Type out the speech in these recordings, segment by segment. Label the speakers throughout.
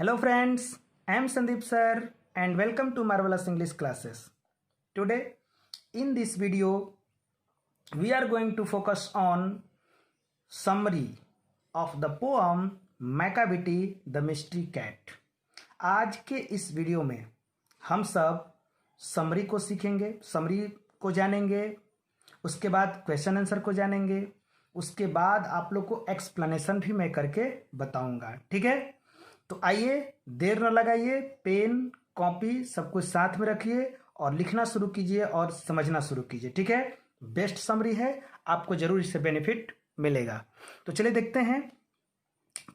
Speaker 1: Hello friends, I am Sandeep sir and welcome to Marvelous English classes. Today in this video we are going to focus on summary of the poem Macavity the Mystery Cat. आज के इस video में हम सब summary को सीखेंगे, summary को जानेंगे, उसके बाद क्वेश्चन आंसर को जानेंगे, उसके बाद आप लोग को एक्सप्लेनेशन भी मैं करके बताऊंगा। ठीक है, तो आइए देर न लगाइए, पेन कॉपी सब कुछ साथ में रखिए और लिखना शुरू कीजिए और समझना शुरू कीजिए। ठीक है, बेस्ट समरी है, आपको जरूर इससे बेनिफिट मिलेगा। तो चलिए देखते हैं।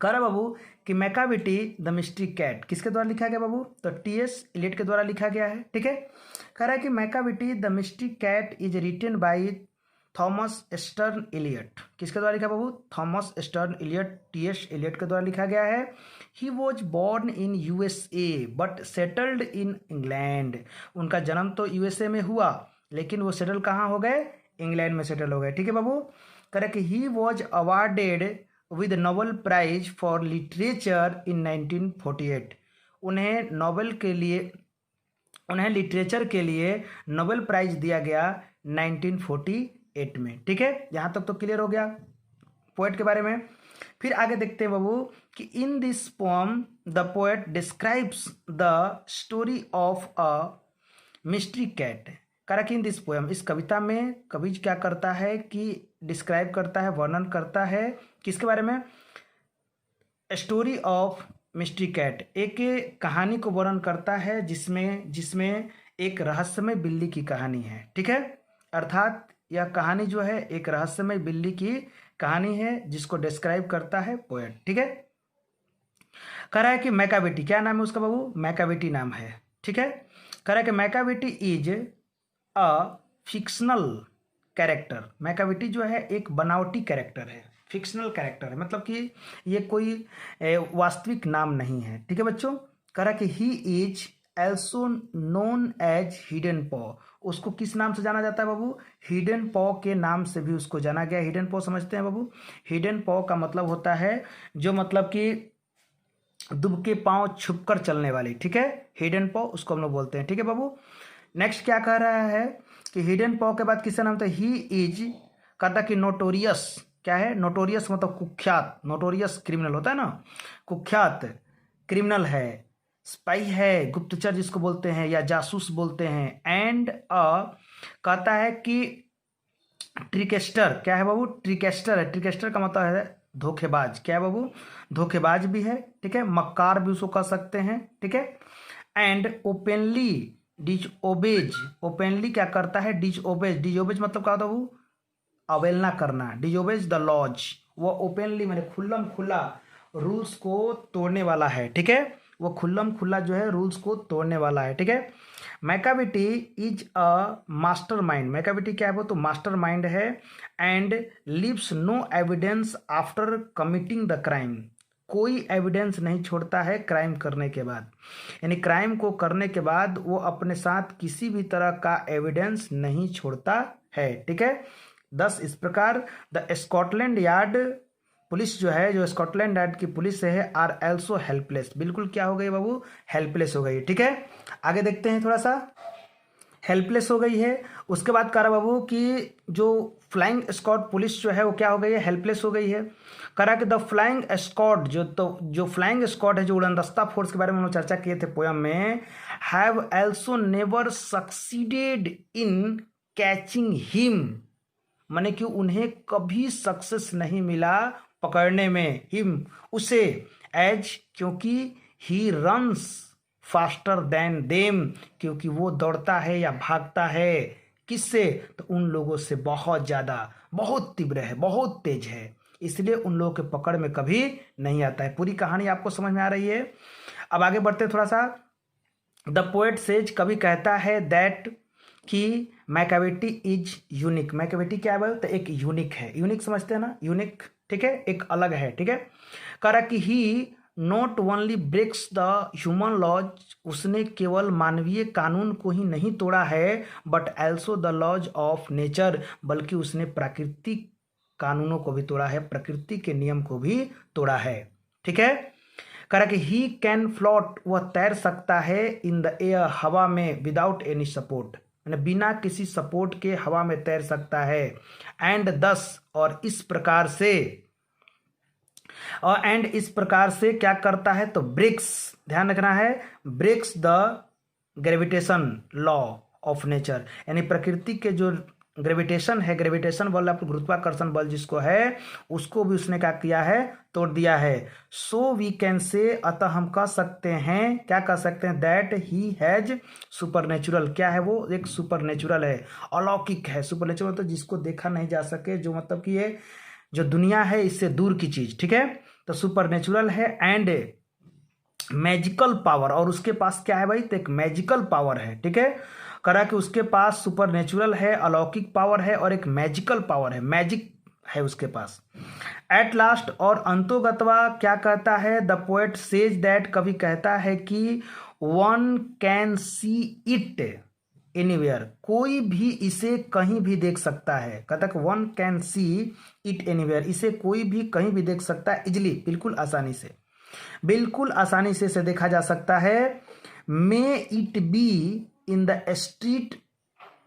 Speaker 1: कह रहा बाबू कि मैकाविटी द मिस्ट्री कैट किसके द्वारा लिखा गया बाबू? तो टी.एस. इलियट के द्वारा लिखा गया है। ठीक है, कह रहा है कि Macavity the mystery cat is written by Thomas Stearns Eliot. किसके द्वारा लिखा बाबू? Thomas Stearns Eliot, T S. Eliot के द्वारा लिखा गया है। He was born in USA but settled in England. उनका जन्म तो यूएसए में हुआ लेकिन वो सेटल कहाँ हो गए? इंग्लैंड में सेटल हो गए। ठीक है बाबू, कह रहा है कि he was awarded with Nobel prize for literature in 1948। उन्हें लिटरेचर के लिए नोबेल प्राइज दिया गया 1948 में। ठीक है, यहाँ तक तो क्लियर हो गया पोएट के बारे में। फिर आगे देखते हैं बाबू कि in this poem the poet describes the story of a mystery cat. कह रहा कि इन दिस पोएम, इस कविता में कवि क्या करता है कि डिस्क्राइब करता है, वर्णन करता है किसके बारे में? स्टोरी ऑफ मिस्ट्री कैट, एक कहानी को वर्णन करता है जिसमें एक रहस्यमय बिल्ली की कहानी है। ठीक है, अर्थात यह कहानी जो है एक रहस्यमय बिल्ली की कहानी है जिसको डिस्क्राइब करता है पोएट। ठीक है, कह रहा है कि मैकाविटी, क्या नाम है उसका बाबू? मैकाविटी नाम है। ठीक है, कह रहा है कि Macavity is a fictional character. Macavity जो है एक बनावटी कैरेक्टर है, फिक्शनल कैरेक्टर है, मतलब कि ये कोई वास्तविक नाम नहीं है। ठीक है बच्चों, कह रहा कि he is also known as hidden paw. उसको किस नाम से जाना जाता है बाबू? हिडन पॉ के नाम से भी उसको जाना गया। हिडन पॉ समझते हैं बाबू? हिडन पॉ का मतलब होता है जो मतलब कि दुब के पांव छुपकर चलने वाली। ठीक है, हिडन पॉ उसको हम लोग बोलते हैं। ठीक है बाबू, नेक्स्ट क्या कह रहा है कि हिडन पॉ के बाद किसका नाम था? ही इज, कहता कि नोटोरियस। क्या है? नोटोरियस मतलब कुख्यात, नोटोरियस क्रिमिनल होता है ना, कुख्यात क्रिमिनल है, स्पाई है, गुप्तचर जिसको बोलते हैं या जासूस बोलते हैं। एंड कहता है कि ट्रिकेस्टर। क्या है बाबू? ट्रिकेस्टर है। ट्रिकेस्टर का मतलब है धोखेबाज। क्या है बाबू? धोखेबाज भी है। ठीक है, मक्कार भी उसको कह सकते हैं। ठीक है, एंड ओपनली डिजओबेज। ओपनली क्या करता है? डिजओबेज। डिजओबेज मतलब क्या होता है बाबू? अवहेलना करना। डिजओबेज द लॉज। वो ओपनली मैंने खुल्लम खुल्ला रूल्स को तोड़ने वाला है। ठीक है, वो खुल्लम खुल्ला जो है रूल्स को तोड़ने वाला है। ठीक है, Macavity is a master mind. Macavity क्या है? वो तो मास्टर माइंड है। And leaves no evidence after committing the crime. कोई एविडेंस नहीं छोड़ता है क्राइम करने के बाद, यानी क्राइम को करने के बाद वो अपने साथ किसी भी तरह का एविडेंस नहीं छोड़ता है। ठीक है, दस इस प्रकार द स्कॉटलैंड यार्ड पुलिस जो है, जो स्कॉटलैंड यार्ड की पुलिस है, आर एल्सो हेल्पलेस। बिल्कुल क्या हो गई बाबू? हेल्पलेस हो गई। ठीक है, आगे देखते हैं, थोड़ा सा हेल्पलेस हो गई है। उसके बाद कह रहा बाबू कि जो फ्लाइंग स्क्वाड पुलिस जो है वो क्या हो गई है? हेल्पलेस हो गई है। कह रहा कि द फ्लाइंग स्क्वाड, जो फ्लाइंग स्क्वाड है, जो उड़नदस्ता फोर्स के बारे में हम लोग चर्चा किए थे पोयम में, have also never succeeded in catching him. माने कि उन्हें कभी सक्सेस नहीं मिला पकड़ने में, हिम उसे, एज क्योंकि he runs faster than them, क्योंकि वो दौड़ता है या भागता है किससे? तो उन लोगों से बहुत ज़्यादा, बहुत तीव्र है, बहुत तेज है, इसलिए उन लोगों के पकड़ में कभी नहीं आता है। पूरी कहानी आपको समझ में आ रही है? अब आगे बढ़ते थोड़ा सा। द पोएट सेज, कवि कहता है दैट कि मैकाविटी इज यूनिक। मैकाविटी क्या है? तो एक यूनिक है। यूनिक समझते हैं ना? यूनिक, ठीक है, एक अलग है। ठीक है, कह रहा कि he not only breaks the human laws, उसने केवल मानवीय कानून को ही नहीं तोड़ा है, but also the laws of nature, बल्कि उसने प्राकृतिक कानूनों को भी तोड़ा है, प्रकृति के नियम को भी तोड़ा है। ठीक है, करा कि ही कैन फ्लोट, वह तैर सकता है इन द एयर, हवा में, विदाउट एनी सपोर्ट, बिना किसी सपोर्ट के हवा में तैर सकता है। एंड दस, और इस प्रकार से, एंड इस प्रकार से क्या करता है, तो ब्रेक्स, ध्यान रखना है, breaks the gravitation law of nature, यानी प्रकृति के जो ग्रेविटेशन है, ग्रेविटेशन बल, आपको गुरुत्वाकर्षण बल जिसको है, उसको भी उसने क्या किया है, तोड़ दिया है। सो वी कैन से, अतः हम कह सकते हैं, क्या कह सकते हैं, दैट ही हैज सुपरनेचुरल, क्या है वो, एक सुपरनेचुरल है, अलौकिक है। सुपरनेचुरल तो जिसको देखा नहीं जा सके, जो मतलब कि ये जो दुनिया है इससे दूर की चीज, ठीक है, तो सुपरनेचुरल है। एंड मैजिकल पावर, और उसके पास क्या है भाई, तो एक मैजिकल पावर है, ठीक है, करा कि उसके पास सुपरनेचुरल है, अलौकिक पावर है, और एक मैजिकल पावर है, मैजिक है उसके पास। एट लास्ट, और अंतोगतवा क्या कहता है, द पोएट सेज दैट, कवि कहता है कि one can see it anywhere, कोई भी इसे कहीं भी देख सकता है। कहता है one can see it anywhere, इसे कोई भी कहीं भी देख सकता है, इजिली, बिल्कुल आसानी से, बिल्कुल आसानी से इसे देखा जा सकता है। May it be in the street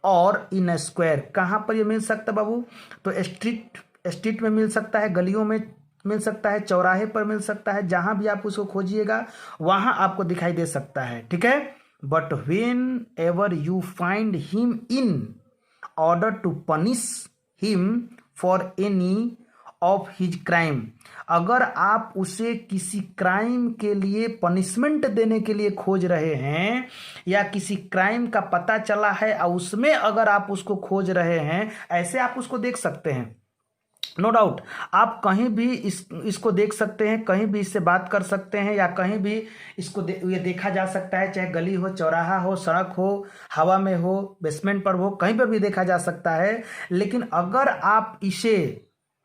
Speaker 1: और इन अ स्क्वायर, कहाँ पर ये मिल सकता है बाबू, तो स्ट्रीट में मिल सकता है, गलियों में मिल सकता है, चौराहे पर मिल सकता है, जहां भी आप उसको खोजिएगा वहां आपको दिखाई दे सकता है, ठीक है। But whenever you find him in order to punish him for any of his crime, अगर आप उसे किसी क्राइम के लिए पनिशमेंट देने के लिए खोज रहे हैं, या किसी क्राइम का पता चला है और उसमें अगर आप उसको खोज रहे हैं, ऐसे आप उसको देख सकते हैं, नो डाउट। आप कहीं भी इसको देख सकते हैं, कहीं भी इससे बात कर सकते हैं, या कहीं भी इसको ये देखा जा सकता है, चाहे गली हो, चौराहा हो, सड़क हो, हवा में हो, बेसमेंट पर हो, कहीं पर भी देखा जा सकता है। लेकिन अगर आप इसे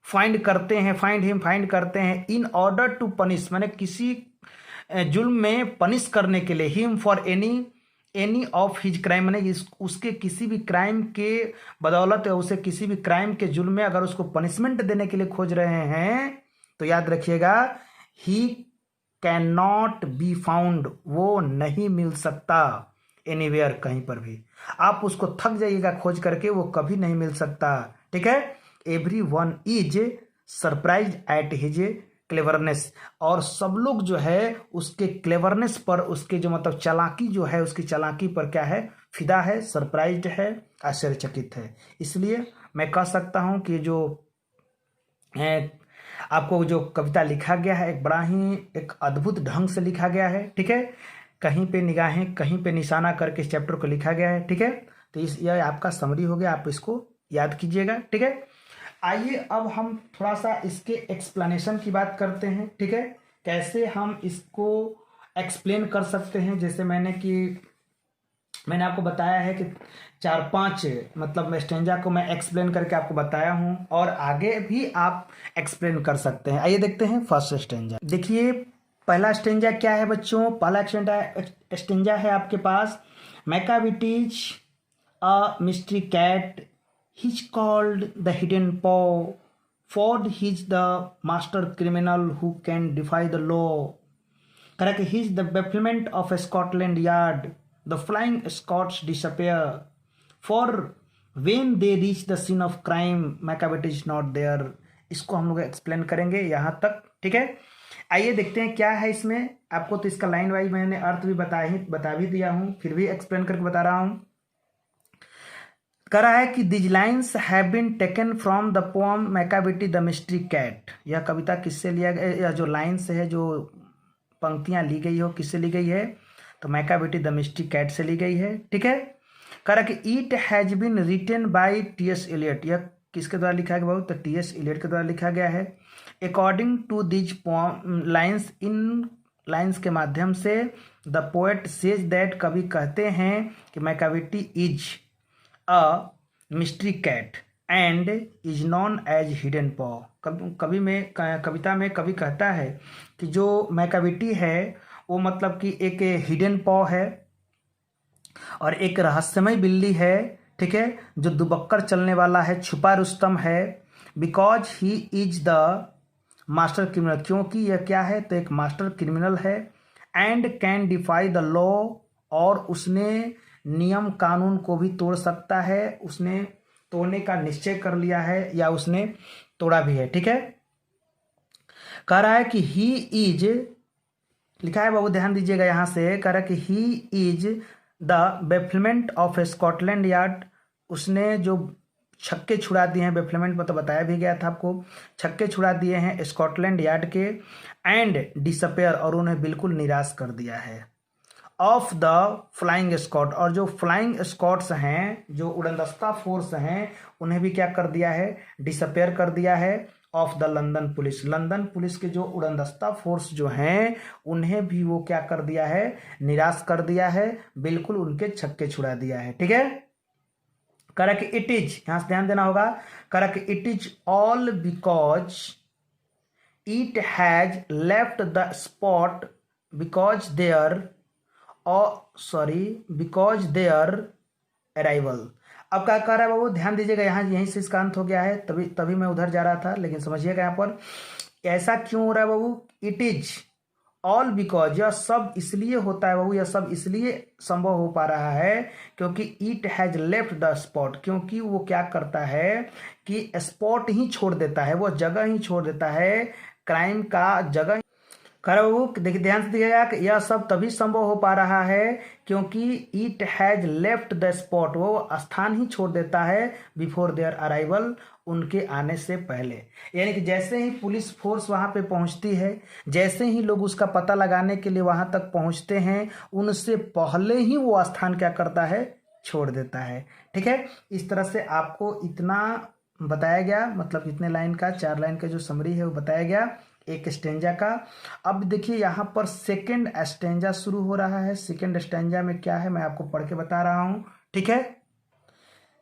Speaker 1: फाइंड करते हैं, फाइंड करते हैं इन ऑर्डर टू पनिश, माने किसी जुल्म में पनिश करने के लिए, him for any of his crime, माने उसके किसी भी क्राइम के बदौलत, या उसे किसी भी क्राइम के जुल्म में अगर उसको पनिशमेंट देने के लिए खोज रहे हैं, तो याद रखिएगा, he can not be found, वो नहीं मिल सकता एनीवेयर, कहीं पर भी। आप उसको थक जाइएगा खोज करके, वो कभी नहीं मिल सकता, ठीक है। Every one is surprise at his cleverness, और सब लोग जो है उसके क्लेवरनेस पर, उसके जो मतलब चालाकी जो है, उसकी चालाकी पर क्या है, फिदा है, सरप्राइज्ड है, आश्चर्यचकित है। इसलिए मैं कह सकता हूं कि जो आपको जो कविता लिखा गया है, एक बड़ा ही एक अद्भुत ढंग से लिखा गया है, ठीक है, कहीं पे निगाहें, कहीं पे निशाना करके इस चैप्टर को लिखा गया है, ठीक है। तो यह आपका समरी हो गया, आप इसको याद कीजिएगा, ठीक है। आइए अब हम थोड़ा सा इसके एक्सप्लेनेशन की बात करते हैं, ठीक है, कैसे हम इसको एक्सप्लेन कर सकते हैं। जैसे मैंने आपको बताया है कि 4-5 मतलब स्टेंजा को मैं एक्सप्लेन करके आपको बताया हूं, और आगे भी आप एक्सप्लेन कर सकते हैं। आइए देखते हैं फर्स्ट स्टेंजा। देखिए पहला स्टेंजा क्या है बच्चों, पहला स्टेंजा है आपके पास, Macavity's a mystery cat, he's called the hidden paw, Ford he's the master criminal who can defy the law. Correct, he's the bafflement of Scotland Yard, the flying Scots disappear, for when they reach the scene of crime Macavity is not there। इसको हम लोग explain करेंगे यहाँ तक, ठीक है। आइए देखते हैं क्या है इसमें। आपको तो इसका लाइन वाइज मैंने अर्थ भी बता भी दिया हूँ, फिर भी एक्सप्लेन करके बता रहा हूँ। कह रहा है कि these lines have been taken from the poem Macavity the mystery cat, यह कविता किससे लिया गया, या जो लाइन्स है, जो पंक्तियां ली गई हो, किससे ली गई है, तो मैकाविटी द मिस्ट्री कैट से ली गई है, ठीक है। कह रहा है कि it has been written by T S. Eliot, यह किसके द्वारा लिखा गया बहुत, तो टी.एस. एलियट के द्वारा लिखा गया है। अकॉर्डिंग टू दिज लाइन्स, इन लाइन्स के माध्यम से द पोएट सेज दैट, कवि कहते हैं कि Macavity is a mystery cat and is known as hidden paw. कविता में कवि कहता है कि जो मैकाविटी है वो मतलब कि एक हिडन पॉ है और एक रहस्यमय बिल्ली है, ठीक है, जो दुबक्कर चलने वाला है, छुपा रुस्तम है। Because he is the master criminal, क्योंकि यह क्या है, तो एक मास्टर क्रिमिनल है। And can defy the law, और उसने नियम कानून को भी तोड़ सकता है, उसने तोड़ने का निश्चय कर लिया है या उसने तोड़ा भी है। ठीक है, कह रहा है कि ही इज, लिखा है बाबू ध्यान दीजिएगा यहाँ से, कह रहा है कि he is the bafflement of Scotland yard, उसने जो छक्के छुड़ा दिए हैं, बेफलमेंट में तो बताया भी गया था आपको, छक्के छुड़ा दिए हैं स्कॉटलैंड यार्ड के। एंड डिसअपेयर, और उन्हें बिल्कुल निराश कर दिया है। ऑफ द फ्लाइंग स्कॉट, और जो फ्लाइंग स्कॉट्स हैं, जो उड़नदस्ता फोर्स हैं, उन्हें भी क्या कर दिया है, डिसअपेयर कर दिया है। Of the London police, London police के जो उड़नदस्ता फोर्स जो हैं, उन्हें भी वो क्या कर दिया है, निराश कर दिया है, बिल्कुल उनके छक्के छुड़ा दिया है। ठीक है, कह कि इट इज, यहां से ध्यान देना होगा, कह कि it is all because it has left the spot because their, because their arrival. अब क्या कह रहा है बाबू, ध्यान दीजिएगा, यहाँ यहीं से इसका अंत हो गया है, तभी मैं उधर जा रहा था, लेकिन समझिएगा यहाँ पर ऐसा क्यों हो रहा है बाबू। इट इज ऑल बिकॉज, यह सब इसलिए होता है बाबू, यह सब इसलिए संभव हो पा रहा है क्योंकि it has left the spot, क्योंकि वो क्या करता है कि स्पॉट ही छोड़ देता है, वो जगह ही छोड़ देता है, क्राइम का जगह। बाबू देखिए ध्यान से देखिएगा कि यह सब तभी संभव हो पा रहा है क्योंकि it has left the spot, वो स्थान ही छोड़ देता है बिफोर देयर अराइवल, उनके आने से पहले। यानी कि जैसे ही पुलिस फोर्स वहां पे पहुंचती है, जैसे ही लोग उसका पता लगाने के लिए वहां तक पहुंचते हैं, उनसे पहले ही वो स्थान क्या करता है, छोड़ देता है। ठीक है, इस तरह से आपको इतना बताया गया, मतलब इतने लाइन का, 4 लाइन का जो समरी है वो बताया गया एक स्टेंजा का। अब देखिए यहाँ पर सेकंड स्टेंजा शुरू हो रहा है। सेकंड स्टेंजा में क्या है मैं आपको पढ़ के बता रहा हूं। ठीक है,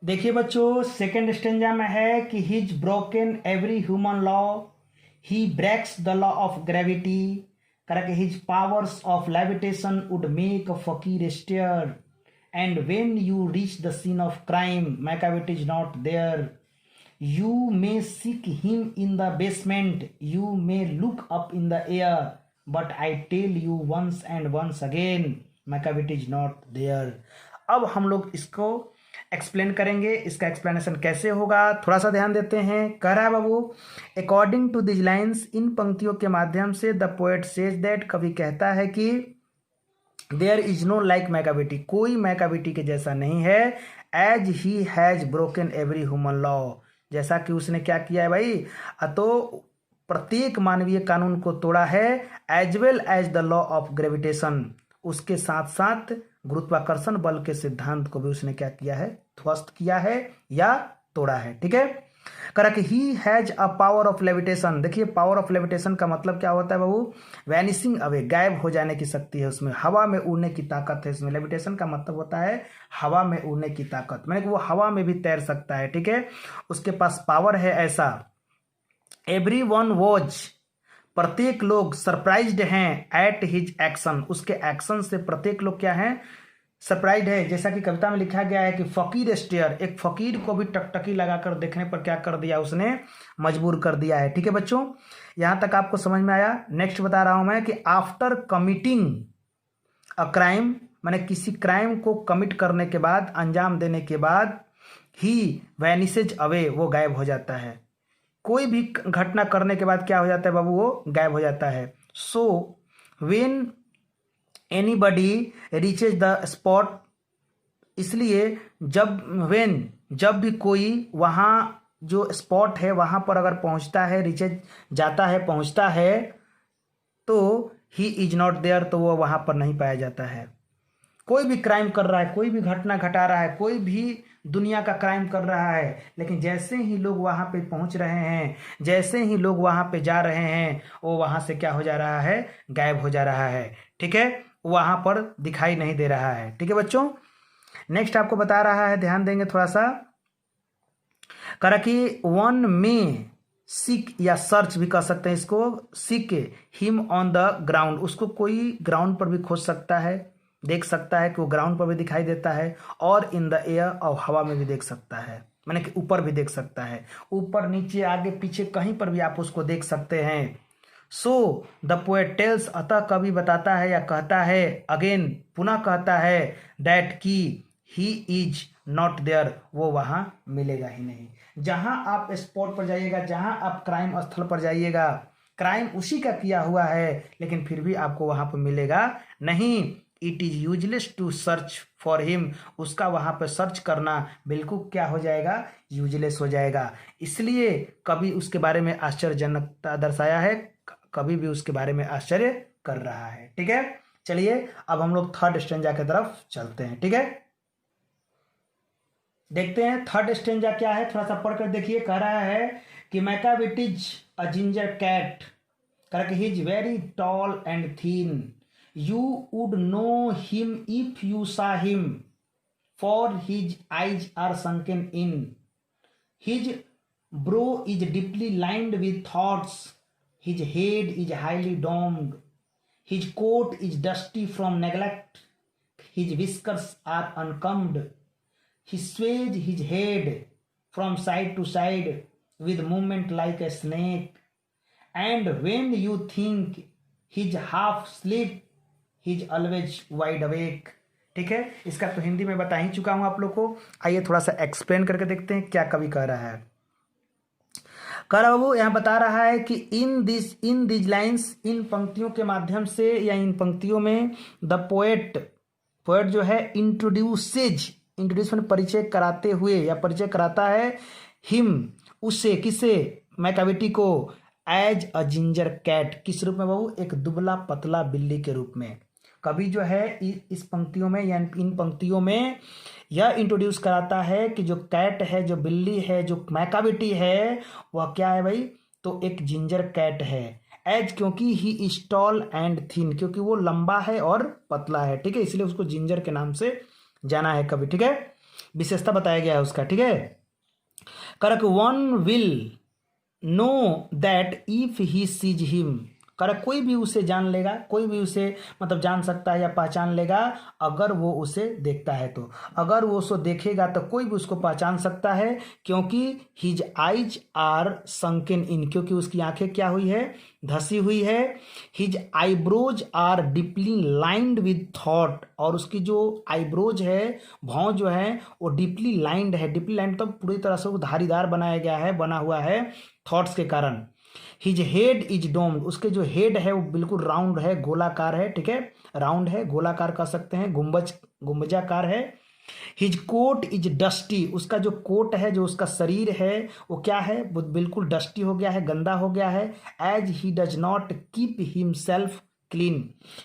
Speaker 1: देखिए बच्चों, सेकंड स्टेंजा में है कि he's broken every human law, he breaks the law of gravity, correct, his powers of levitation would make a fakir stare, and when you reach the scene of crime Macavity is not there, you may seek him in the basement, you may look up in the air, but I tell you once and once again, Macavity is not there। अब हम लोग इसको explain करेंगे, इसका explanation कैसे होगा, थोड़ा सा ध्यान देते हैं। कह रहा है बाबू, अकॉर्डिंग टू दिस लाइन्स, इन पंक्तियों के माध्यम से द पोएट सेज दैट, कवि कहता है कि there is no like Macavity, कोई मैकाविटी के जैसा नहीं है, as he has broken every human law, जैसा कि उसने क्या किया है भाई, तो प्रत्येक मानवीय कानून को तोड़ा है, as well as the law of gravitation, उसके साथ साथ गुरुत्वाकर्षण बल के सिद्धांत को भी उसने क्या किया है, ध्वस्त किया है या तोड़ा है। ठीक है, करा कि he has a power of levitation. देखिए पावर ऑफ लेविटेशन का मतलब क्या होता है बाबू, वैनिशिंग अवे, गायब हो जाने की शक्ति है उसमें, हवा में उड़ने की ताकत है इसमें। लेविटेशन का मतलब होता है हवा में उड़ने की ताकत, मैंने कि वो हवा में भी तैर सकता है। ठीक है, उसके पास पावर है ऐसा। एवरी वन वॉज, प्रत्येक लोग सरप्राइज्ड हैं एट हिज एक्शन, उसके एक्शन से प्रत्येक लोग क्या है, सरप्राइज है। जैसा कि कविता में लिखा गया है कि फकीर स्टेयर, एक फकीर को भी टकटकी लगाकर देखने पर क्या कर दिया उसने, मजबूर कर दिया है। ठीक है बच्चों, यहां तक आपको समझ में आया। नेक्स्ट बता रहा हूं मैं कि आफ्टर कमिटिंग अ क्राइम, मैंने किसी क्राइम को कमिट करने के बाद, अंजाम देने के बाद, ही वैनिसेज अवे, वो गायब हो जाता है। कोई भी घटना करने के बाद क्या हो जाता है बाबू, वो गायब हो जाता है। So when anybody reaches the spot, इसलिए जब भी कोई वहाँ जो स्पॉट है वहाँ पर अगर पहुँचता है, रीचेज जाता है, पहुँचता है, तो ही इज नॉट देयर, तो वो वहाँ पर नहीं पाया जाता है। कोई भी क्राइम कर रहा है, कोई भी घटना घटा रहा है, कोई भी दुनिया का क्राइम कर रहा है, लेकिन जैसे ही लोग वहाँ पे पहुँच रहे हैं, जैसे ही लोग वहाँ पे जा रहे हैं, वो वहाँ से क्या हो जा रहा है, गायब हो जा रहा है। ठीक है, वहां पर दिखाई नहीं दे रहा है। ठीक है बच्चों, नेक्स्ट आपको बता रहा है, ध्यान देंगे थोड़ा सा। करा कि वन में सीक या सर्च भी कर सकते हैं इसको, seek him on the ground, उसको कोई ग्राउंड पर भी खोज सकता है, देख सकता है कि वो ग्राउंड पर भी दिखाई देता है, और इन द एयर, और हवा में भी देख सकता है। मैंने कि ऊपर भी देख सकता है, ऊपर नीचे आगे पीछे कहीं पर भी आप उसको देख सकते हैं। सो द पोएट टेल्स, अतः कवि बताता है या कहता है, अगेन पुनः कहता है, दैट की ही इज नॉट देयर, वो वहाँ मिलेगा ही नहीं। जहाँ आप स्पॉट पर जाइएगा, जहाँ आप क्राइम स्थल पर जाइएगा, क्राइम उसी का किया हुआ है, लेकिन फिर भी आपको वहाँ पर मिलेगा नहीं। It is useless to search for him, उसका वहाँ पर सर्च करना बिल्कुल क्या हो जाएगा, यूजलेस हो जाएगा। इसलिए कभी उसके बारे में आश्चर्यजनकता दर्शाया है, कभी भी उसके बारे में आश्चर्य कर रहा है। ठीक है, चलिए अब हम लोग थर्ड स्टेंजा की तरफ चलते हैं। ठीक है, देखते हैं थर्ड स्टेंजा क्या है, थोड़ा सा पढ़कर देखिए। कह रहा है कि Macavity's a ginger cat, correct, he is very tall and thin, you would know him if you saw him, for his eyes are sunken in, his brow is deeply lined with thoughts, his head is highly domed, his coat is dusty from neglect, his whiskers are uncombed, he sways his head from side to side with movement like a snake, and when you think he's half asleep, he's always wide awake। ठीक है, इसका तो हिंदी में बता ही चुका हूं आप लोग को। आइए थोड़ा सा एक्सप्लेन करके देखते हैं क्या कवि कह रहा है। कह रहा बाबू यहाँ बता रहा है कि इन दिस लाइन्स, इन पंक्तियों के माध्यम से या इन पंक्तियों में द पोएट जो है इंट्रोड्यूस मैंने परिचय कराते हुए या परिचय कराता है, हिम उससे, किसे, मैकाविटी को, एज अ जिंजर कैट, किस रूप में बाबू, एक दुबला पतला बिल्ली के रूप में। कवि जो है इस पंक्तियों में या इन पंक्तियों में यह इंट्रोड्यूस कराता है कि जो कैट है, जो बिल्ली है, जो मैकाविटी है, वह क्या है भाई, तो एक जिंजर कैट है। एज क्योंकि he is tall and thin, क्योंकि वो लंबा है और पतला है। ठीक है, इसलिए उसको जिंजर के नाम से जाना है कवि। ठीक है, विशेषता बताया गया है उसका। ठीक है, correct, one will know that if he sees him, correct, कोई भी उसे जान लेगा, कोई भी उसे मतलब जान सकता है या पहचान लेगा अगर वो उसे देखता है। तो अगर वो उसे देखेगा तो कोई भी उसको पहचान सकता है, क्योंकि his eyes are sunken in, क्योंकि उसकी आंखें क्या हुई है, धसी हुई है। His eyebrows are deeply lined with thought, और उसकी जो आईब्रोज है, भौं जो है, वो डीपली लाइंड है। डीपली लाइंड तो पूरी तरह से वो धारीदार बनाया गया है, बना हुआ है थॉट्स के कारण। हिज हेड इज डोम्ड, उसके जो हेड है वो बिल्कुल राउंड है, गोलाकार है। ठीक है, राउंड है, गोलाकार कह सकते हैं, गुंबजाकार है। हिज कोट इज डस्टी, उसका जो कोट है, जो उसका शरीर है, वो क्या है, वो बिल्कुल डस्टी हो गया है, गंदा हो गया है। As he does not keep himself clean,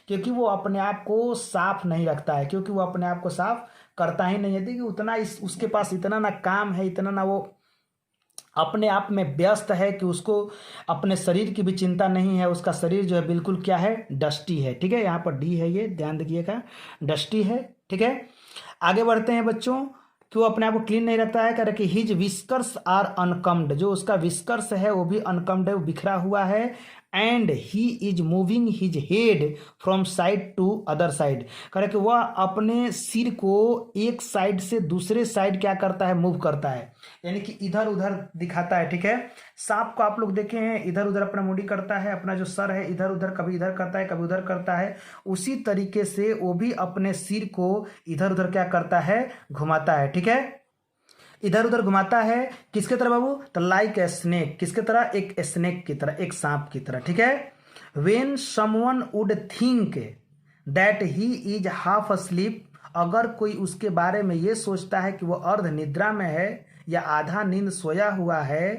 Speaker 1: क्योंकि वो अपने आप को साफ नहीं रखता है, क्योंकि वो अपने आप को साफ करता ही नहीं है। देखिए उतना उसके पास इतना ना काम है, इतना ना वो अपने आप में व्यस्त है कि उसको अपने शरीर की भी चिंता नहीं है। उसका शरीर जो है बिल्कुल क्या है, डस्टी है। ठीक है, यहाँ पर डी है, ये ध्यान रखिएगा, डस्टी है। ठीक है, आगे बढ़ते हैं बच्चों, कि वो अपने आप को क्लीन नहीं रखता है। कह रहे कि हिज विस्कर्स आर अनकम्ड, जो उसका विस्कर्स है वो भी अनकम्ड है, वो बिखरा हुआ है। And he is moving his head from side to other side, कह रहे कि वह अपने सिर को एक साइड से दूसरे साइड क्या करता है, मूव करता है, यानी कि इधर उधर दिखाता है। ठीक है, सांप को आप लोग देखे हैं, इधर उधर अपना मुंडी करता है, अपना जो सर है इधर उधर, कभी इधर करता है कभी उधर करता है। उसी तरीके से वो भी अपने सिर को इधर उधर क्या करता है, घुमाता है। ठीक है, इधर उधर घुमाता है, किसके तरह बाबू, तो लाइक ए स्नेक, किसके तरह, एक स्नेक की तरह, एक सांप की तरह। ठीक है, when someone would think that he is half asleep, अगर कोई उसके बारे में ये सोचता है कि वह अर्ध निद्रा में है या आधा नींद सोया हुआ है,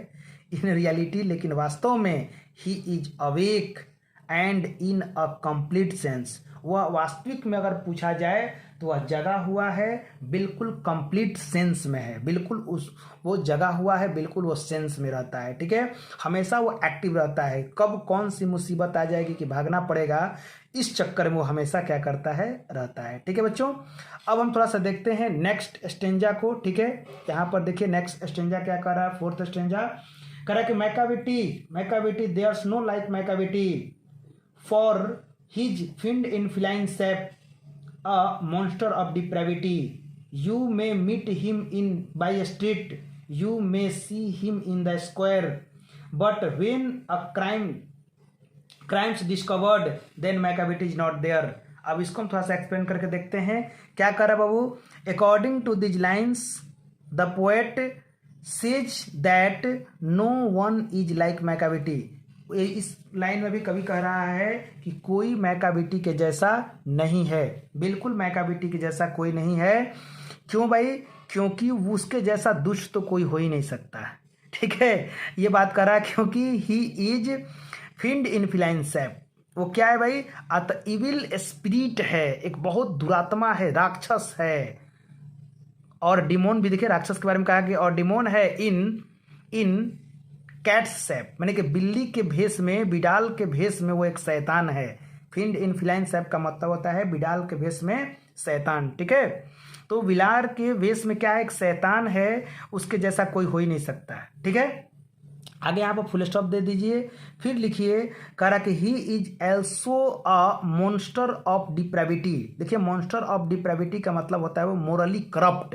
Speaker 1: इन रियलिटी, लेकिन वास्तव में he is awake and in a complete sense, वह वास्तविक में अगर पूछा जाए तो वह जगा हुआ है, बिल्कुल कंप्लीट सेंस में है, बिल्कुल वो जगा हुआ है, बिल्कुल वो सेंस में रहता है। ठीक है, हमेशा वो एक्टिव रहता है, कब कौन सी मुसीबत आ जाएगी कि भागना पड़ेगा, इस चक्कर में वो हमेशा क्या करता है, रहता है। ठीक है बच्चों, अब हम थोड़ा सा देखते हैं नेक्स्ट स्टेंजा को। ठीक है, यहाँ पर देखिए नेक्स्ट स्टेंजा क्या कर रहा है, फोर्थ स्टेंजा कह रहा है कि Macavity there's no like Macavity, for his fiend in feline shape a monster of depravity, you may meet him in by a street, you may see him in the square, but when a crimes discovered then Macavity is not there. अब इसको हम थोड़ा सा explain करके देखते हैं क्या कर रहा है बाबू. According to these lines the poet says that no one is like Macavity. इस लाइन में भी कवि कह रहा है कि कोई मैकाविटी के जैसा नहीं है, बिल्कुल मैकाविटी के जैसा कोई नहीं है. क्यों भाई? क्योंकि उसके जैसा दुष्ट तो कोई हो ही नहीं सकता. ठीक है, ये बात कर रहा है क्योंकि ही इज फिंड इन्फ्लुएंस है. वो क्या है भाई? अत इविल स्पिरिट है, एक बहुत दुरात्मा है, राक्षस है. और डिमोन भी देखिए, राक्षस के बारे में कहा कि और डिमोन है इन कैट सैप, माने कि बिल्ली के भेष में, बिडाल के भेष में वो एक शैतान है. फिंड इन्फ्लुएंस सैप का मतलब होता है बिडाल के भेष में शैतान. ठीक है, तो विलार के वेश में क्या है? एक शैतान है, उसके जैसा कोई हो ही नहीं सकता. ठीक है, आगे यहाँ पर फुल स्टॉप दे दीजिए. फिर लिखिए, कह रहा कि he is also a monster of depravity. देखिए, मॉन्स्टर ऑफ डिप्रेविटी का मतलब होता है वो मोरली करप्ट,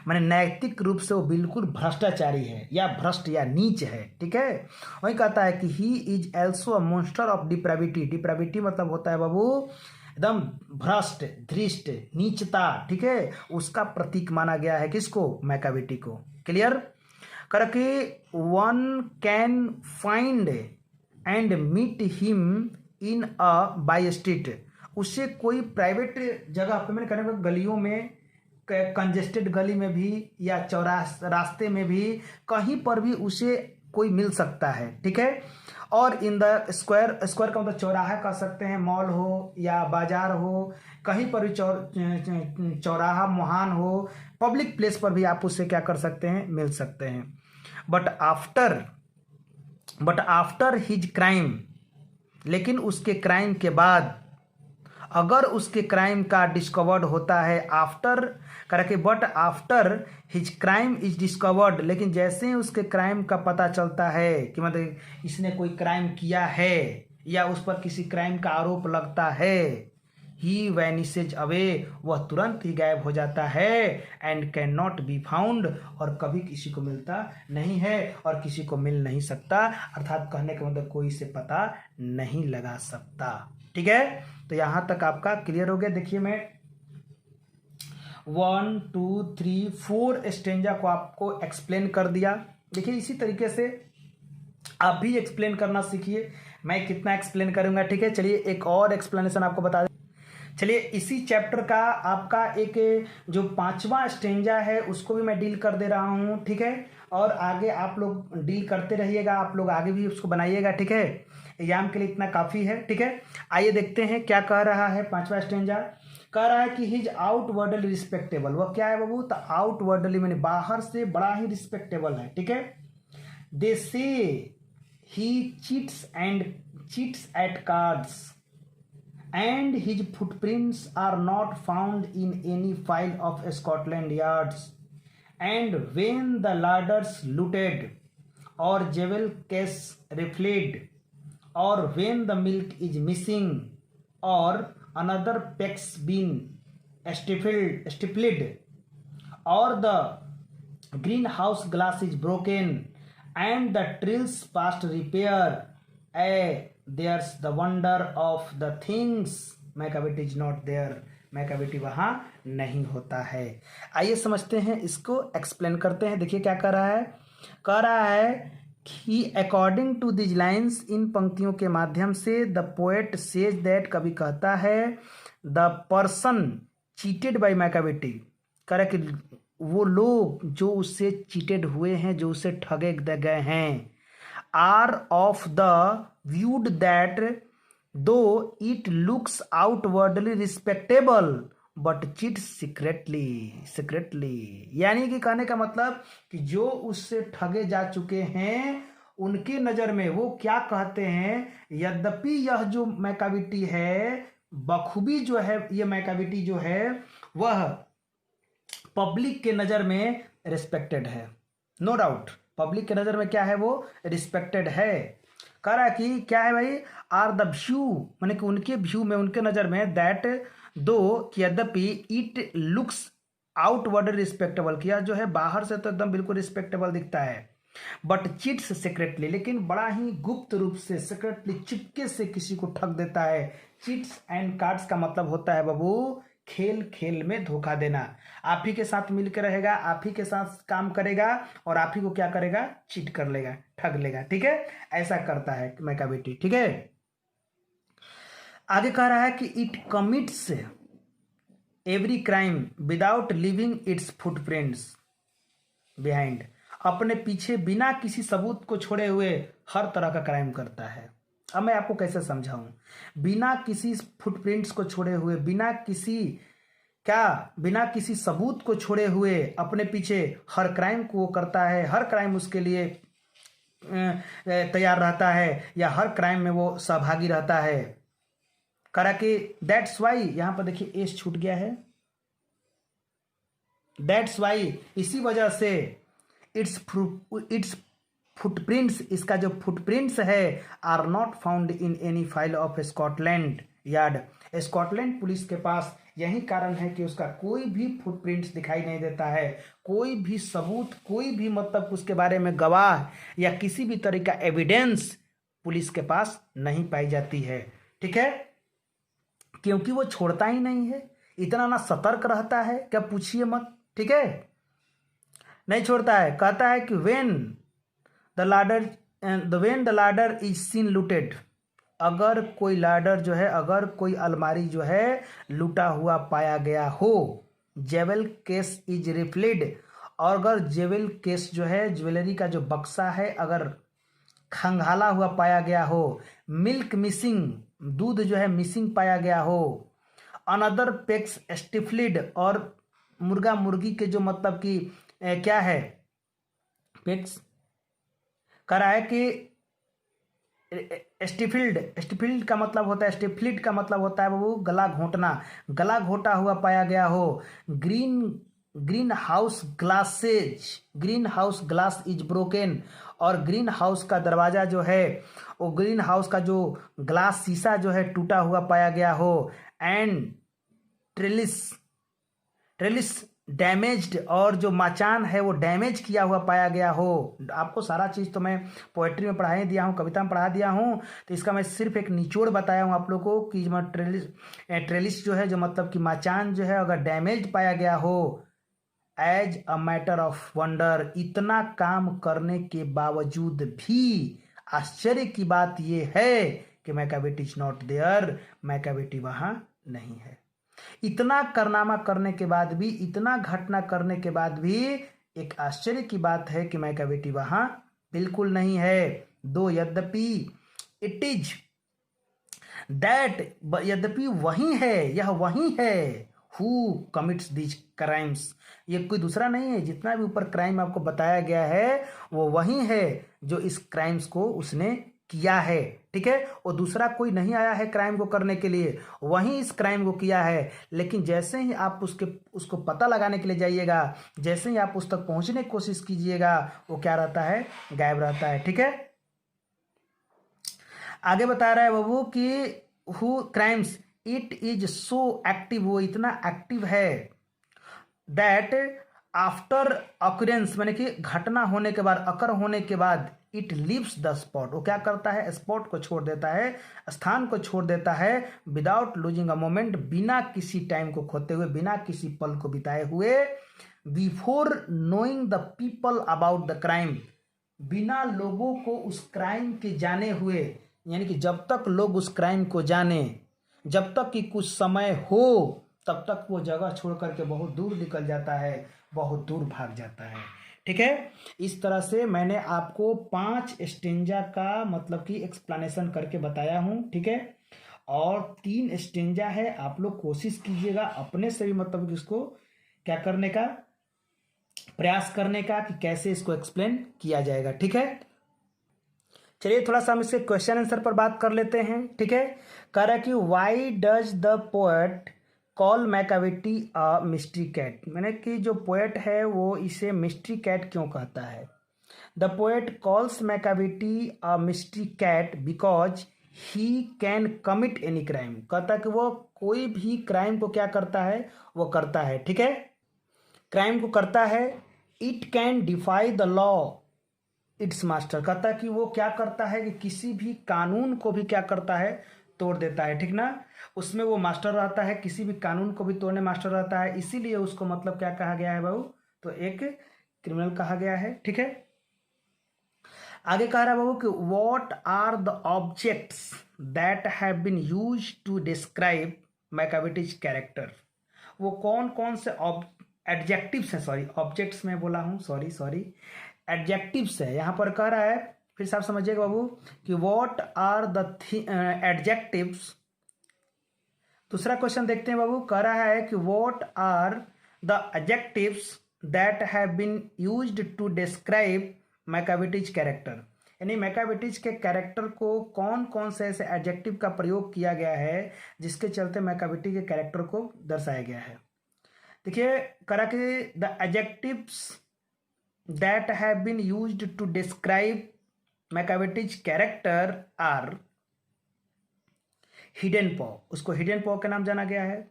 Speaker 1: माने नैतिक रूप से वो बिल्कुल भ्रष्टाचारी है या भ्रष्ट या नीच है. ठीक है, वही कहता है कि he is also a monster of depravity. Depravity मतलब होता है बाबू एकदम भ्रष्ट, धृष्ट, नीचता. ठीक है, उसका प्रतीक माना गया है किसको? मैकाविटी को. क्लियर करके one can find and meet him in a by street. उससे कोई प्राइवेट जगह पे, मैंने कहने को गलियों में, कंजेस्टेड गली में भी या रास्ते में भी, कहीं पर भी उसे कोई मिल सकता है. ठीक है, और इन द स्क्वायर, स्क्वायर का मतलब चौराहा कह सकते हैं, मॉल हो या बाजार हो, कहीं पर भी चौराहा, मुहान हो, पब्लिक प्लेस पर भी आप उससे क्या कर सकते हैं? मिल सकते हैं. बट आफ्टर हिज क्राइम, लेकिन उसके क्राइम के बाद, अगर उसके क्राइम का डिस्कवर्ड होता है, आफ्टर करके, but after his crime is discovered, लेकिन जैसे ही उसके क्राइम का पता चलता है कि मतलब इसने कोई क्राइम किया है या उस पर किसी क्राइम का आरोप लगता है, ही वैनिसेज अवे, वह तुरंत ही गायब हो जाता है. And can not be found, और कभी किसी को मिलता नहीं है और किसी को मिल नहीं सकता. अर्थात कहने का मतलब कोई से पता नहीं लगा सकता. ठीक है, तो यहां तक आपका क्लियर हो गया. देखिए, मैं 1 2 3 4 स्टेंजा को आपको एक्सप्लेन कर दिया. देखिए, इसी तरीके से आप भी एक्सप्लेन करना सीखिए. मैं कितना एक्सप्लेन करूंगा. ठीक है, चलिए एक और एक्सप्लेनेशन आपको बता दें. चलिए, इसी चैप्टर का आपका एक जो 5वां स्टेंजा है उसको भी मैं डील कर दे रहा हूं. ठीक है, और आगे आप लोग डील करते रहिएगा, आप लोग आगे भी उसको बनाइएगा. ठीक है, एग्जाम के लिए इतना काफ़ी है. ठीक है, आइए देखते हैं क्या कह रहा है 5वां स्टेंजा. कह रहा है कि हिज आउटवर्डली रिस्पेक्टेबल. वह क्या है बाबू? तो आउटवर्डली मैंने बाहर से बड़ा ही रिस्पेक्टेबल है. ठीक है, they say he cheats at cards and his footprints are not found in any file of Scotland Yards. And when the laders looted or jewel case rifled, or when the milk is missing or another peck's been stippled, or the greenhouse glass is broken and the trills past repair, there's the wonder of the things Macavity is not there. Macavity वहाँ नहीं होता है. आइए समझते हैं, इसको explain करते हैं. देखिए क्या कर रहा है. कह रहा है कि अकॉर्डिंग टू दिज लाइन्स, इन पंक्तियों के माध्यम से, द पोएट सेज दैट, कवि कहता है, the person cheated by Macavity, कह रहा है कि वो लोग जो उससे चीटेड हुए हैं, जो उससे ठगे गए हैं, are of the viewed that though it looks outwardly respectable but cheats secretly. यानी कि कहने का मतलब कि जो उससे ठगे जा चुके हैं उनकी नज़र में वो क्या कहते हैं, यद्यपि यह जो मैकाविटी है, बखूबी जो है ये मैकाविटी जो है, वह पब्लिक के नज़र में रिस्पेक्टेड है. नो डाउट पब्लिक के नज़र में क्या है, वो रिस्पेक्टेड है. कह रहा है कि क्या है भाई, आर द व्यू, माने कि उनके व्यू में, उनके नज़र में, दैट दो, कि यद्यपि इट लुक्स आउटवर्ड रिस्पेक्टेबल, किया जो है बाहर से तो एकदम बिल्कुल रिस्पेक्टेबल दिखता है, बट चीट्स सीक्रेटली, लेकिन बड़ा ही गुप्त रूप से सीक्रेटली चुपके से किसी को ठग देता है। चीट्स एंड कार्ड्स का मतलब होता है बाबू खेल खेल में धोखा देना। आप ही के साथ मिलकर रहेगा, आप ही के साथ काम करेगा और आप ही को क्या करेगा, चीट कर लेगा, ठग लेगा। ठीक है, ऐसा करता है मैकावेटी। ठीक है, आगे कह रहा है कि it commits every crime without leaving it's footprints behind, अपने पीछे बिना किसी सबूत को छोड़े हुए हर तरह का क्राइम करता है। अब मैं आपको कैसे समझाऊं, बिना किसी फुटप्रिंट्स को छोड़े हुए, बिना किसी सबूत को छोड़े हुए अपने पीछे हर क्राइम को वो करता है, हर क्राइम उसके लिए तैयार रहता है, या हर क्राइम में वो सहभागी रहता है। करा कि दैट्स वाई, यहां पर देखिए एस छूट गया है, दैट्स वाई, इसी वजह से इट्स फुटप्रिंट्स, इसका जो फुटप्रिंट्स है, are not found in any file of Scotland Yard, Scotland police के पास। यही कारण है कि उसका कोई भी फुटप्रिंट्स दिखाई नहीं देता है, कोई भी सबूत, कोई भी मतलब उसके बारे में गवाह या किसी भी तरह का एविडेंस पुलिस के पास नहीं पाई जाती है। ठीक है, क्योंकि वो छोड़ता ही नहीं है, इतना ना सतर्क रहता है, क्या पूछिए मत। ठीक है, नहीं छोड़ता है। कहता है कि when the लाडर is seen looted, अगर कोई लाडर जो है, अगर कोई अलमारी जो है लूटा हुआ पाया गया हो, जेवल केस इज रिफिल्ड, और अगर जेवल केस जो है, ज्वेलरी का जो बक्सा है, अगर खंगाला हुआ पाया गया हो, मिल्क मिसिंग, दूध जो है मिसिंग पाया गया हो, अनदर पेक्स स्टिफलिड, और मुर्गा मुर्गी के जो मतलब कि क्या है पेक्स करा है कि स्टिफिल्ड का मतलब होता है, स्टिफलिड का मतलब होता है वो गला घोंटना, गला घोटा हुआ पाया गया हो। Green house glass is broken, और ग्रीन हाउस का दरवाजा जो है, वो ग्रीन हाउस का जो ग्लास शीशा जो है टूटा हुआ पाया गया हो। एंड ट्रेलिस डैमेज्ड, और जो मचान है वो डैमेज किया हुआ पाया गया हो। आपको सारा चीज़ तो मैं पोएट्री में पढ़ा ही दिया हूँ, कविता में पढ़ा दिया हूँ, तो इसका मैं सिर्फ एक निचोड़ बताया हूँ आप लोगों को कि ट्रेलिस जो है, जो मतलब कि मचान जो है अगर डैमेज पाया गया हो, as a matter of wonder, इतना काम करने के बावजूद भी आश्चर्य की बात यह है कि मैकावेटी इज नॉट देयर, मैकावेटी वहां नहीं है। इतना कारनामा करने के बाद भी, इतना घटना करने के बाद भी एक आश्चर्य की बात है कि मैकावेटी वहां बिल्कुल नहीं है। दो यद्यपि इट इज दैट, यद्यपि वही है, यह वही है, हु कमिट्स दिस क्राइम्स, ये कोई दूसरा नहीं है, जितना भी ऊपर क्राइम आपको बताया गया है वो वही है जो इस क्राइम्स को उसने किया है। ठीक है, वो दूसरा कोई नहीं आया है क्राइम को करने के लिए, वही इस क्राइम को किया है। लेकिन जैसे ही आप उसको पता लगाने के लिए जाइएगा, जैसे ही आप उस तक पहुंचने की कोशिश कीजिएगा, वो क्या रहता है, गायब रहता है। ठीक है, आगे बता रहा है बाबू कि who crimes it is so active, वो इतना एक्टिव है, दैट आफ्टर अक्रेंस, मैंने कि घटना होने के बाद, अकर होने के बाद, इट लीव्स द स्पॉट, वो क्या करता है, स्पॉट को छोड़ देता है, स्थान को छोड़ देता है, विदाउट लूजिंग अ मोमेंट, बिना किसी टाइम को खोते हुए, बिना किसी पल को बिताए हुए, before knowing the people about the crime, बिना लोगों को उस क्राइम के जाने हुए, यानी कि जब तक लोग उस क्राइम को जाने, जब तक कि कुछ समय हो, तब तक वो जगह छोड़ करके बहुत दूर निकल जाता है, बहुत दूर भाग जाता है। ठीक है, इस तरह से मैंने आपको 5 स्टेंजा का मतलब कि एक्सप्लेनेशन करके बताया हूं। ठीक है, और 3 स्टेंजा है, आप लोग कोशिश कीजिएगा अपने से भी मतलब कि इसको क्या करने का, प्रयास करने का कि कैसे इसको एक्सप्लेन किया जाएगा। ठीक है, चलिए थोड़ा सा हम इसके क्वेश्चन आंसर पर बात कर लेते हैं। ठीक है, कह रहा है कि why does the poet call Macavity a mystery cat, मैंने कि जो पोएट है वो इसे मिस्ट्री कैट क्यों कहता है। The poet calls Macavity a mystery cat because he can commit any crime, कहता है कि वो कोई भी क्राइम को क्या करता है, वो करता है। ठीक है, क्राइम को करता है, it can defy the law its master, कहता है कि वो क्या करता है कि किसी भी कानून को भी क्या करता है, तोड़ देता है, ठीक ना। उसमें वो मास्टर रहता है, किसी भी कानून को भी तोड़ने मास्टर रहता है, इसीलिए उसको मतलब क्या कहा गया है बाबू, तो एक क्रिमिनल कहा गया है, ठीक है। आगे कह रहा है बाबू कि what are the objects that have been used to describe Macavity's character, वो कौन कौन से एडजेक्टिव्स हैं, सॉरी ऑब्जेक्ट्स में बोला हूँ, सॉरी एडजेक्टिव्स है यहाँ पर कह रहा है, फिर से आप समझिएगा बाबू कि व्हाट आर द एडजेक्टिव्स। दूसरा क्वेश्चन देखते हैं बाबू, कह रहा है कि what are the adjectives that have been used to describe Macavity's character, यानी मैकाविटीज के कैरेक्टर को कौन कौन से ऐसे एडजेक्टिव का प्रयोग किया गया है जिसके चलते मैकाविटी के कैरेक्टर को दर्शाया गया है। देखिए करा कि the adjectives that have been used to describe Macavity's character are hidden paw, उसको हिडन पॉ के नाम जाना गया है,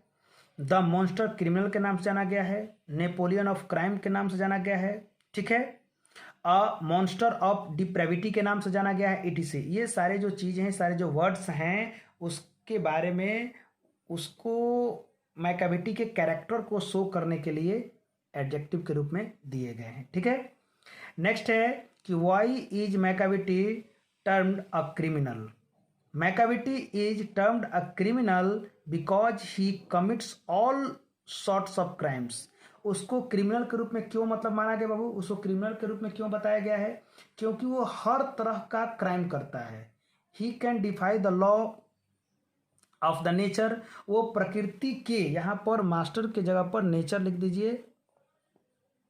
Speaker 1: द मॉन्स्टर क्रिमिनल के नाम से जाना गया है, नेपोलियन ऑफ क्राइम के नाम से जाना गया है, ठीक है, अ मॉन्स्टर ऑफ डिप्रेविटी के नाम से जाना गया है, etc। ये सारे जो चीज़ें हैं, सारे जो वर्ड्स हैं, उसके बारे में उसको मैकाविटी के कैरेक्टर को शो करने के लिए एडजेक्टिव के रूप में दिए गए हैं, ठीक है। नेक्स्ट है कि why is Macavity termed a criminal, Macavity is termed a criminal because he commits all sorts of crimes, उसको क्रिमिनल के रूप में क्यों मतलब माना गया बाबू, उसको क्रिमिनल के रूप में क्यों बताया गया है, क्योंकि वो हर तरह का क्राइम करता है। He can defy the law of the nature, वो प्रकृति के, यहाँ पर मास्टर के जगह पर नेचर लिख दीजिए,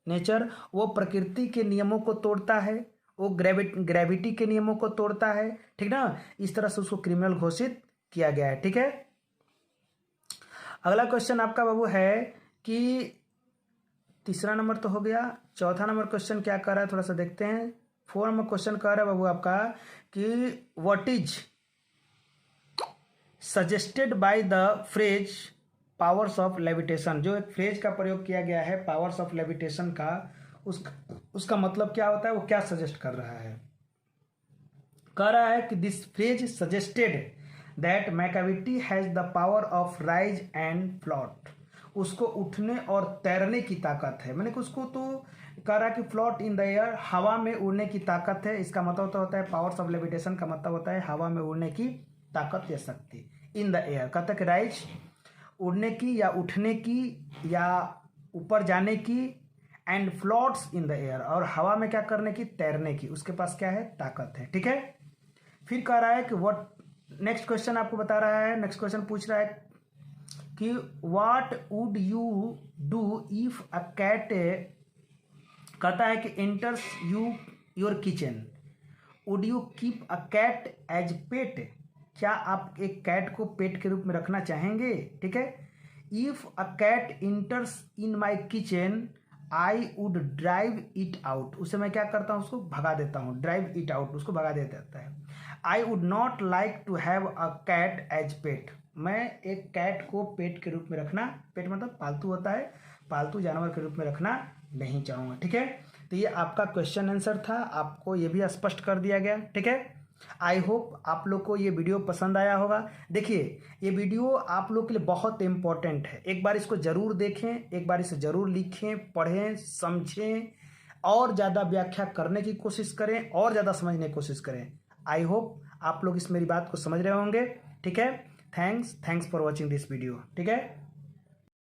Speaker 1: नेचर, वो प्रकृति के नियमों को तोड़ता है, वो ग्रेविटी के नियमों को तोड़ता है, ठीक ना। इस तरह से उसको क्रिमिनल घोषित किया गया है, ठीक है। अगला क्वेश्चन आपका बाबू है कि तीसरा नंबर तो हो गया, चौथा नंबर क्वेश्चन क्या कर रहा है थोड़ा सा देखते हैं। 4 नंबर क्वेश्चन कह रहा है बाबू आपका कि what is suggested by the phrase powers of levitation, जो एक फ्रेज का प्रयोग किया गया है पावर्स ऑफ लेविटेशन का, उसका मतलब क्या होता है, वो क्या सजेस्ट कर रहा है। कह रहा है कि this phrase suggested that Macavity has the power of rise and float, उसको उठने और तैरने की ताकत है, मैंने उसको तो कह रहा है कि फ्लोट इन द एयर, हवा में उड़ने की ताकत है, इसका मतलब होता है पावर्स ऑफ लेविटेशन का मतलब होता है हवा में उड़ने की ताकत या शक्ति। इन द एयर कहता है कि राइज उड़ने की या उठने की या ऊपर जाने की, and floats in the air, और हवा में क्या करने की, तैरने की, उसके पास क्या है, ताकत है, ठीक है। फिर कह रहा है कि व्हाट, नेक्स्ट क्वेश्चन आपको बता रहा है, नेक्स्ट क्वेश्चन पूछ रहा है कि what would you do if a cat, कहता है कि enters your kitchen, would you keep a cat as pet, क्या आप एक कैट को पेट के रूप में रखना चाहेंगे, ठीक है। If a cat enters in my kitchen I would drive it out, उसे मैं क्या करता हूँ, उसको भगा देता हूँ, ड्राइव इट आउट, उसको भगा देता है। I would not like to have a cat as pet, मैं एक कैट को पेट के रूप में रखना, पेट मतलब पालतू होता है, पालतू जानवर के रूप में रखना नहीं चाहूँगा, ठीक है। तो ये आपका क्वेश्चन आंसर था, आपको ये भी स्पष्ट कर दिया गया, ठीक है। आई होप आप लोग को ये वीडियो पसंद आया होगा। देखिए ये वीडियो आप लोग के लिए बहुत इंपॉर्टेंट है, एक बार इसको ज़रूर देखें, एक बार इसे ज़रूर लिखें, पढ़ें, समझें, और ज़्यादा व्याख्या करने की कोशिश करें, और ज़्यादा समझने की कोशिश करें। आई होप आप लोग इस मेरी बात को समझ रहे होंगे, ठीक है। Thanks for watching this video, ठीक है।